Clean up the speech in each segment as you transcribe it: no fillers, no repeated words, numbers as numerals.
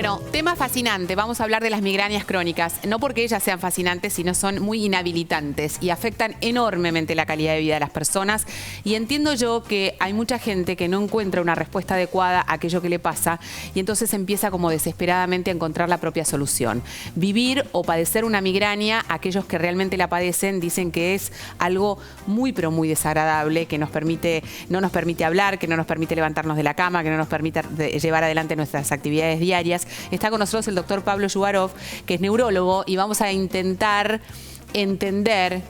Bueno, tema fascinante. Vamos a hablar de las migrañas crónicas. No porque ellas sean fascinantes, sino son muy inhabilitantes y afectan enormemente la calidad de vida de las personas. Y entiendo yo que hay mucha gente que no encuentra una respuesta adecuada a aquello que le pasa y entonces empieza como desesperadamente a encontrar la propia solución. Vivir o padecer una migraña, aquellos que realmente la padecen dicen que es algo muy pero muy desagradable, que no nos permite hablar, que no nos permite levantarnos de la cama, que no nos permite llevar adelante nuestras actividades diarias. Está con nosotros el doctor Pablo Yuvarov, que es neurólogo, y vamos a intentar entender.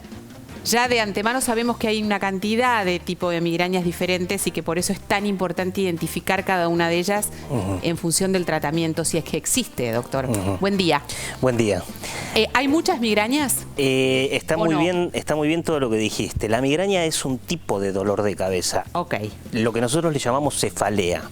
Ya de antemano sabemos que hay una cantidad de tipos de migrañas diferentes y que por eso es tan importante identificar cada una de ellas en función del tratamiento, si es que existe, doctor. Buen día. Buen día. ¿Hay muchas migrañas? Está muy bien todo lo que dijiste. La migraña es un tipo de dolor de cabeza. Ok. Lo que nosotros le llamamos cefalea.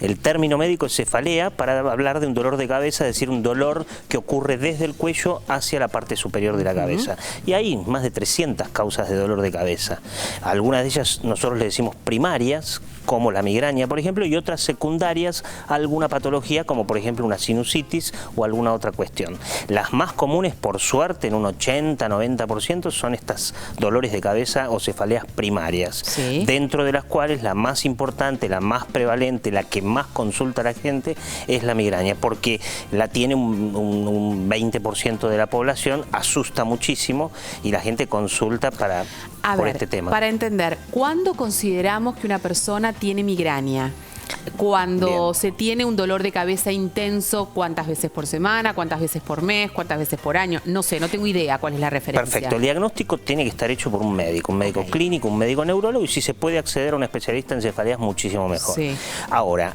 El término médico es cefalea para hablar de un dolor de cabeza, es decir, un dolor que ocurre desde el cuello hacia la parte superior de la cabeza. Y hay más de 300 causas de dolor de cabeza. Algunas de ellas nosotros le decimos primarias, como la migraña, por ejemplo, y otras secundarias, alguna patología, como por ejemplo una sinusitis o alguna otra cuestión. Las más comunes, por suerte, en un 80-90%, son estas dolores de cabeza o cefaleas primarias, dentro de las cuales la más importante, la más prevalente, la que más consulta a la gente es la migraña, porque la tiene un 20% de la población, asusta muchísimo y la gente consulta por este tema. Para entender, ¿cuándo consideramos que una persona tiene migraña? Cuando se tiene un dolor de cabeza intenso, ¿cuántas veces por semana? ¿Cuántas veces por mes? ¿Cuántas veces por año? No sé, no tengo idea cuál es la referencia. Perfecto. El diagnóstico tiene que estar hecho por un médico clínico, un médico neurólogo, y si se puede acceder a un especialista en cefaleas, muchísimo mejor. Ahora,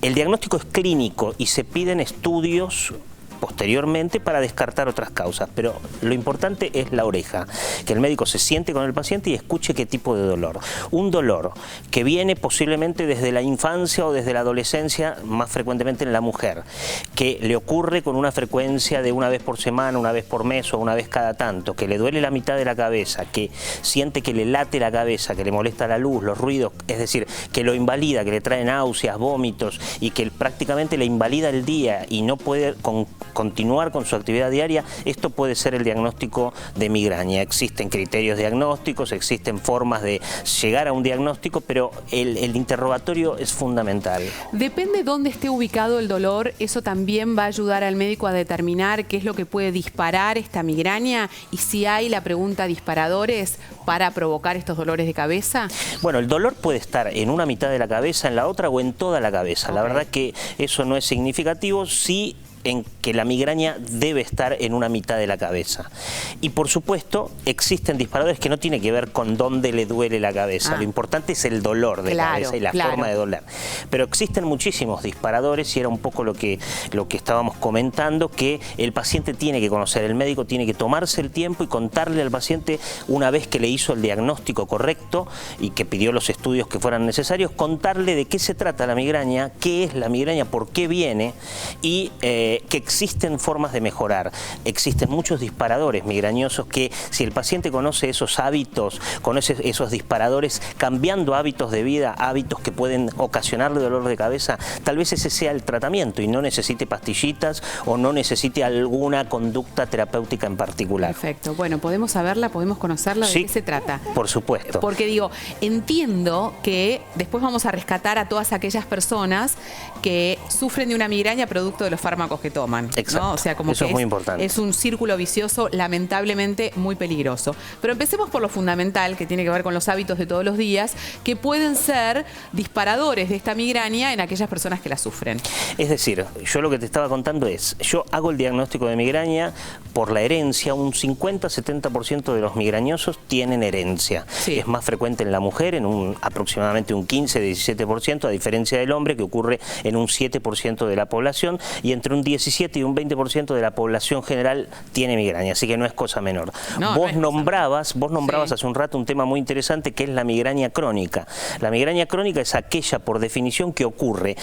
el diagnóstico es clínico y se piden estudios posteriormente para descartar otras causas, pero lo importante es la oreja, que el médico se siente con el paciente y escuche qué tipo de dolor. Un dolor que viene posiblemente desde la infancia o desde la adolescencia, más frecuentemente en la mujer, que le ocurre con una frecuencia de una vez por semana, una vez por mes o una vez cada tanto, que le duele la mitad de la cabeza, que siente que le late la cabeza, que le molesta la luz, los ruidos, es decir, que lo invalida, que le trae náuseas, vómitos y que prácticamente le invalida el día y no puede continuar con su actividad diaria. Esto puede ser el diagnóstico de migraña. Existen criterios diagnósticos, existen formas de llegar a un diagnóstico, pero el interrogatorio es fundamental. Depende dónde esté ubicado el dolor, eso también va a ayudar al médico a determinar qué es lo que puede disparar esta migraña y si hay, la pregunta, disparadores para provocar estos dolores de cabeza. Bueno, el dolor puede estar en una mitad de la cabeza, en la otra o en toda la cabeza. La verdad que eso no es significativo, sí en que la migraña debe estar en una mitad de la cabeza. Y por supuesto existen disparadores que no tienen que ver con dónde le duele la cabeza. Lo importante es el dolor de cabeza y la forma de doler. Pero existen muchísimos disparadores y era un poco lo que estábamos comentando, que el paciente tiene que conocer, el médico tiene que tomarse el tiempo y contarle al paciente, una vez que le hizo el diagnóstico correcto y que pidió los estudios que fueran necesarios, contarle de qué se trata la migraña, qué es la migraña, por qué viene y que existen formas de mejorar. Existen muchos disparadores migrañosos que, si el paciente conoce esos hábitos, conoce esos disparadores, cambiando hábitos de vida, hábitos que pueden ocasionarle dolor de cabeza, tal vez ese sea el tratamiento y no necesite pastillitas o no necesite alguna conducta terapéutica en particular. Perfecto. Bueno, ¿podemos saberla? ¿Podemos conocerla? ¿De qué se trata? Por supuesto. Porque digo, entiendo que después vamos a rescatar a todas aquellas personas que sufren de una migraña producto de los fármacos que toman. Exacto. ¿No? O sea, como eso que es muy importante. Es un círculo vicioso lamentablemente muy peligroso. Pero empecemos por lo fundamental, que tiene que ver con los hábitos de todos los días, que pueden ser disparadores de esta migraña en aquellas personas que la sufren. Es decir, yo lo que te estaba contando es, yo hago el diagnóstico de migraña por la herencia. Un 50-70% de los migrañosos tienen herencia. Es más frecuente en la mujer, en aproximadamente un 15-17%, a diferencia del hombre, que ocurre en un 7% de la población, y entre un 17 y un 20% de la población general tiene migraña, así que no es cosa menor. Vos nombrabas hace un rato un tema muy interesante, que es la migraña crónica. La migraña crónica es aquella, por definición, que ocurre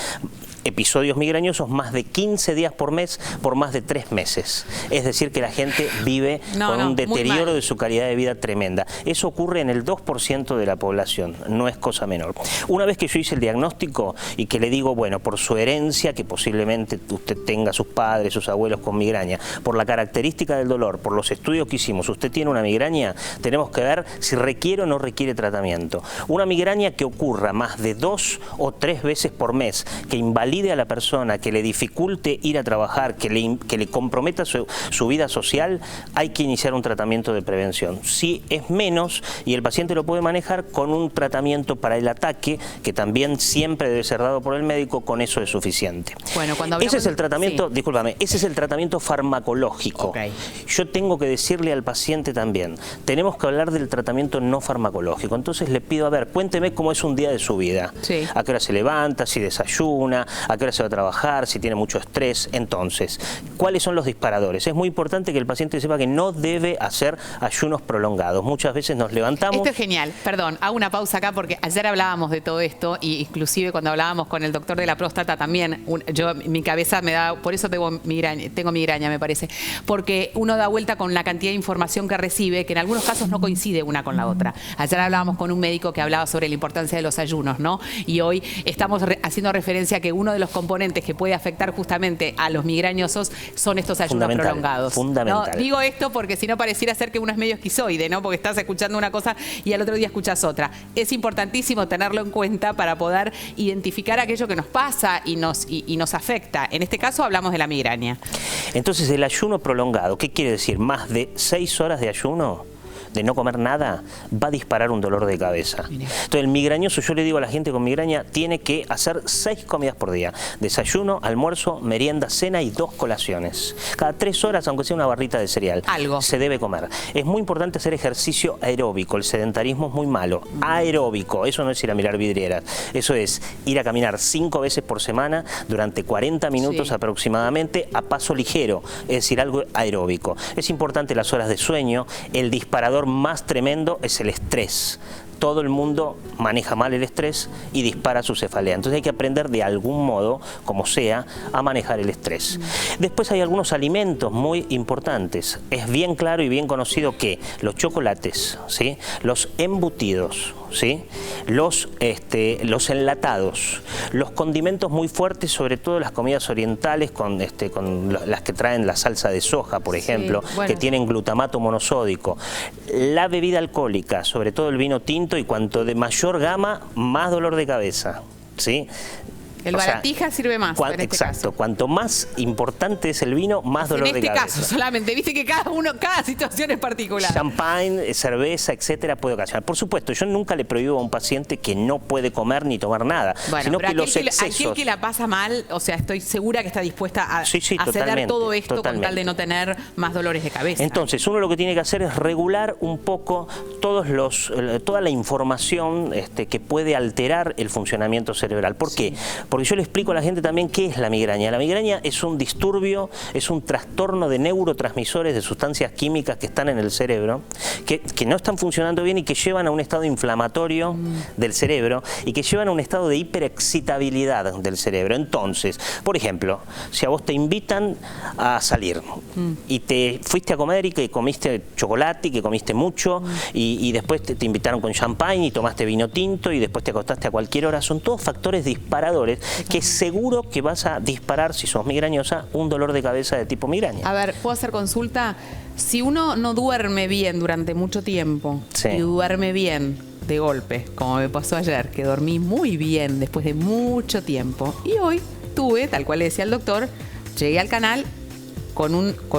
episodios migrañosos más de 15 días por mes por más de 3 meses. Es decir, que la gente vive con un deterioro de su calidad de vida tremenda. Eso ocurre en el 2% de la población, no es cosa menor. Una vez que yo hice el diagnóstico y que le digo, bueno, por su herencia, que posiblemente usted tenga sus padres, sus abuelos con migraña, por la característica del dolor, por los estudios que hicimos, usted tiene una migraña, tenemos que ver si requiere o no requiere tratamiento. Una migraña que ocurra más de 2 o 3 veces por mes, que invalide a la persona, que le dificulte ir a trabajar, que le comprometa su vida social, hay que iniciar un tratamiento de prevención. Si es menos y el paciente lo puede manejar con un tratamiento para el ataque, que también siempre debe ser dado por el médico, con eso es suficiente. Bueno, cuando hablamos... Ese es el tratamiento, discúlpame, ese es el tratamiento farmacológico. Okay. Yo tengo que decirle al paciente también, tenemos que hablar del tratamiento no farmacológico. Entonces le pido, a ver, cuénteme cómo es un día de su vida. Sí. A qué hora se levanta, si desayuna, a qué hora se va a trabajar, si tiene mucho estrés. Entonces, ¿cuáles son los disparadores? Es muy importante que el paciente sepa que no debe hacer ayunos prolongados. Muchas veces nos levantamos... Esto es genial. Perdón, hago una pausa acá porque ayer hablábamos de todo esto y inclusive cuando hablábamos con el doctor de la próstata también, mi cabeza me da, por eso tengo migraña me parece, porque uno da vuelta con la cantidad de información que recibe, que en algunos casos no coincide una con la otra. Ayer hablábamos con un médico que hablaba sobre la importancia de los ayunos, ¿no? Y hoy estamos haciendo referencia a que uno de los componentes que puede afectar justamente a los migrañosos son estos ayunos prolongados. Fundamental. ¿No? Digo esto porque si no pareciera ser que uno es medio esquizoide, ¿no? Porque estás escuchando una cosa y al otro día escuchas otra. Es importantísimo tenerlo en cuenta para poder identificar aquello que nos pasa y nos afecta. En este caso hablamos de la migraña. Entonces, el ayuno prolongado, ¿qué quiere decir? Más de 6 horas de ayuno, de no comer nada, va a disparar un dolor de cabeza. Entonces el migrañoso, yo le digo a la gente con migraña, tiene que hacer 6 comidas por día. Desayuno, almuerzo, merienda, cena y 2 colaciones. Cada 3 horas, aunque sea una barrita de cereal, se debe comer. Es muy importante hacer ejercicio aeróbico, el sedentarismo es muy malo. Aeróbico, eso no es ir a mirar vidrieras, eso es ir a caminar 5 veces por semana durante 40 minutos aproximadamente a paso ligero, es decir, algo aeróbico. Es importante las horas de sueño, el disparador más tremendo es el estrés. Todo el mundo maneja mal el estrés y dispara su cefalea. Entonces hay que aprender de algún modo, como sea, a manejar el estrés. Después hay algunos alimentos muy importantes. Es bien claro y bien conocido que los chocolates, ¿sí?, los embutidos, ¿sí?, los enlatados, los condimentos muy fuertes, sobre todo las comidas orientales con las que traen la salsa de soja, por ejemplo, que tienen glutamato monosódico, la bebida alcohólica, sobre todo el vino tinto, y cuanto de mayor gama, más dolor de cabeza, ¿sí? El baratija sirve más en este caso. Cuanto más importante es el vino, más dolor de cabeza. En este caso solamente, viste que cada situación es particular. Champagne, cerveza, etcétera, puede ocasionar. Por supuesto, yo nunca le prohíbo a un paciente que no puede comer ni tomar nada, sino que los excesos... Aquel que la pasa mal, o sea, estoy segura que está dispuesta a ceder todo esto con tal de no tener más dolores de cabeza. Entonces, uno lo que tiene que hacer es regular un poco toda la información que puede alterar el funcionamiento cerebral. ¿Por qué? Porque yo le explico a la gente también qué es la migraña. La migraña es un disturbio, es un trastorno de neurotransmisores, de sustancias químicas que están en el cerebro, que no están funcionando bien y que llevan a un estado inflamatorio del cerebro y que llevan a un estado de hiperexcitabilidad del cerebro. Entonces, por ejemplo, si a vos te invitan a salir y te fuiste a comer y que comiste chocolate y que comiste mucho y después te invitaron con champagne y tomaste vino tinto y después te acostaste a cualquier hora, son todos factores disparadores que seguro que vas a disparar, si sos migrañosa, un dolor de cabeza de tipo migraña. A ver, ¿puedo hacer consulta? Si uno no duerme bien durante mucho tiempo y duerme bien de golpe, como me pasó ayer, que dormí muy bien después de mucho tiempo, y hoy tuve, tal cual le decía el doctor, llegué al canal con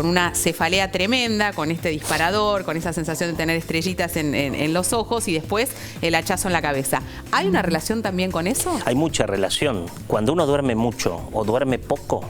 una cefalea tremenda, con este disparador, con esa sensación de tener estrellitas en los ojos y después el hachazo en la cabeza. ¿Hay una relación también con eso? Hay mucha relación. Cuando uno duerme mucho o duerme poco,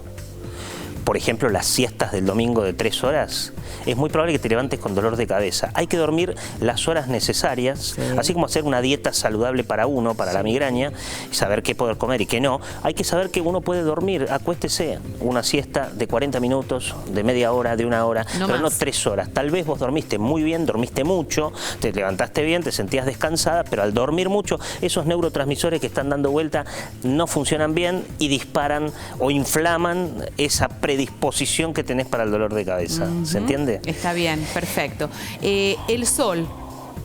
por ejemplo, las siestas del domingo de 3 horas, es muy probable que te levantes con dolor de cabeza. Hay que dormir las horas necesarias, así como hacer una dieta saludable para uno, para la migraña, y saber qué poder comer y qué no. Hay que saber que uno puede dormir, acuéstese, una siesta de 40 minutos, de media hora, de una hora, pero no 3 horas. Tal vez vos dormiste muy bien, dormiste mucho, te levantaste bien, te sentías descansada, pero al dormir mucho, esos neurotransmisores que están dando vuelta no funcionan bien y disparan o inflaman esa predisposición que tenés para el dolor de cabeza. ¿Se entiende? Está bien, perfecto. El sol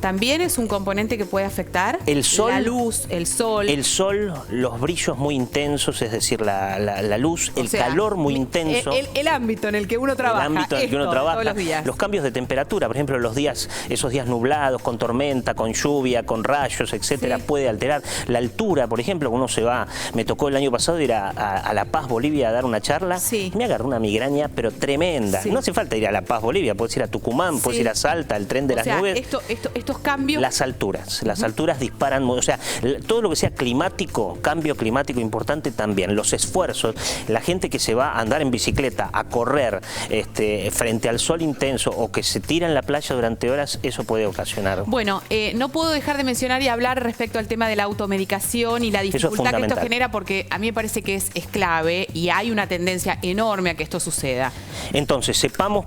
también es un componente que puede afectar. El sol, la luz, el sol. El sol, los brillos muy intensos, es decir, la luz, el calor muy intenso. El ámbito en el que uno trabaja. El ámbito en el que uno trabaja. Todos los días. Los cambios de temperatura, por ejemplo, esos días nublados, con tormenta, con lluvia, con rayos, etcétera, puede alterar. La altura, por ejemplo, uno se va. Me tocó el año pasado ir a La Paz, Bolivia, a dar una charla. Me agarró una migraña, pero tremenda. No hace falta ir a La Paz, Bolivia, puedes ir a Tucumán, puedes ir a Salta, el tren de las nubes. Estos cambios. Las alturas disparan, o sea, todo lo que sea climático, cambio climático importante también. Los esfuerzos, la gente que se va a andar en bicicleta, a correr frente al sol intenso o que se tira en la playa durante horas, eso puede ocasionar. Bueno, no puedo dejar de mencionar y hablar respecto al tema de la automedicación y la dificultad que esto genera, porque a mí me parece que es clave y hay una tendencia enorme a que esto suceda. Entonces, sepamos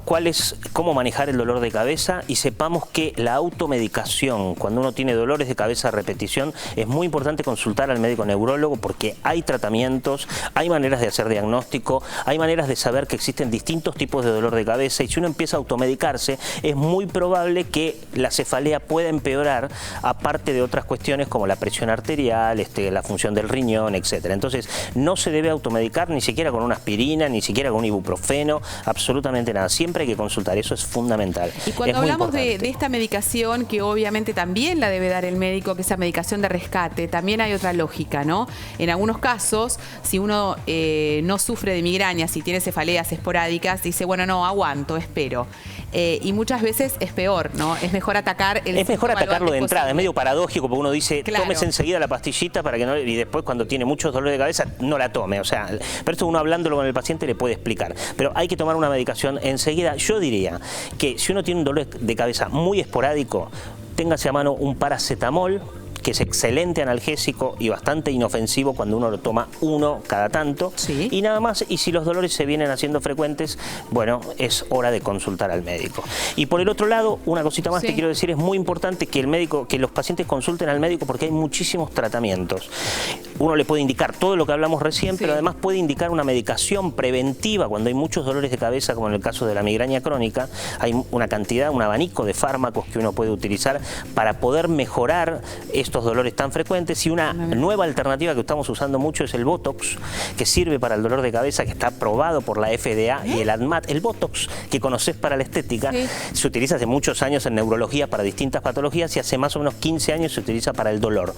cómo manejar el dolor de cabeza y sepamos que la automedicación, cuando uno tiene dolores de cabeza a repetición, es muy importante consultar al médico neurólogo porque hay tratamientos, hay maneras de hacer diagnóstico, hay maneras de saber que existen distintos tipos de dolor de cabeza y si uno empieza a automedicarse, es muy probable que la cefalea pueda empeorar, aparte de otras cuestiones como la presión arterial, la función del riñón, etcétera. Entonces, no se debe automedicar ni siquiera con una aspirina, ni siquiera con un ibuprofeno, absolutamente nada. Siempre hay que consultar, eso es fundamental. Y cuando hablamos de esta medicación, que obviamente también la debe dar el médico, que esa medicación de rescate, también hay otra lógica, ¿no? En algunos casos, si uno no sufre de migrañas, si tiene cefaleas esporádicas, dice, bueno, no, aguanto, espero. Y muchas veces es peor, ¿no? Es mejor atacar el Es mejor atacarlo de entrada, posible. Es medio paradójico porque uno dice, tómese enseguida la pastillita para que no, y después cuando tiene muchos dolores de cabeza, no la tome. O sea, pero esto uno hablándolo con el paciente le puede explicar. Pero hay que tomar una medicación enseguida. Yo diría que si uno tiene un dolor de cabeza muy esporádico, téngase a mano un paracetamol, que es excelente analgésico y bastante inofensivo cuando uno lo toma uno cada tanto, y nada más. Y si los dolores se vienen haciendo frecuentes, bueno, es hora de consultar al médico. Y por el otro lado, una cosita más te quiero decir, es muy importante que los pacientes consulten al médico porque hay muchísimos tratamientos. Uno le puede indicar todo lo que hablamos recién, pero además puede indicar una medicación preventiva cuando hay muchos dolores de cabeza, como en el caso de la migraña crónica. Hay un abanico de fármacos que uno puede utilizar para poder mejorar estos dolores tan frecuentes, y una nueva alternativa que estamos usando mucho es el Botox, que sirve para el dolor de cabeza, que está aprobado por la FDA y el ADMAT. El Botox que conocés para la estética se utiliza hace muchos años en neurología para distintas patologías y hace más o menos 15 años se utiliza para el dolor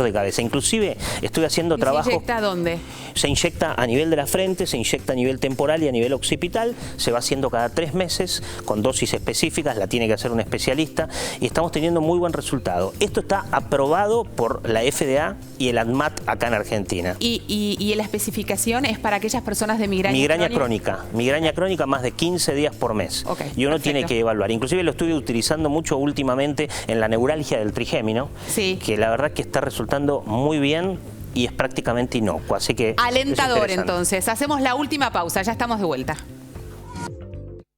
de cabeza. Inclusive estoy haciendo trabajo... ¿Se inyecta dónde? Se inyecta a nivel de la frente, se inyecta a nivel temporal y a nivel occipital, se va haciendo cada 3 meses con dosis específicas, la tiene que hacer un especialista y estamos teniendo muy buen resultado. Esto está aprobado por la FDA y el ADMAT acá en Argentina. ¿Y la especificación es para aquellas personas de migraña crónica? Migraña crónica más de 15 días por mes. Y uno tiene que evaluar. Inclusive lo estoy utilizando mucho últimamente en la neuralgia del trigémino, que la verdad que está resultando muy bien y es prácticamente inocuo. Así que alentador entonces. Hacemos la última pausa, ya estamos de vuelta.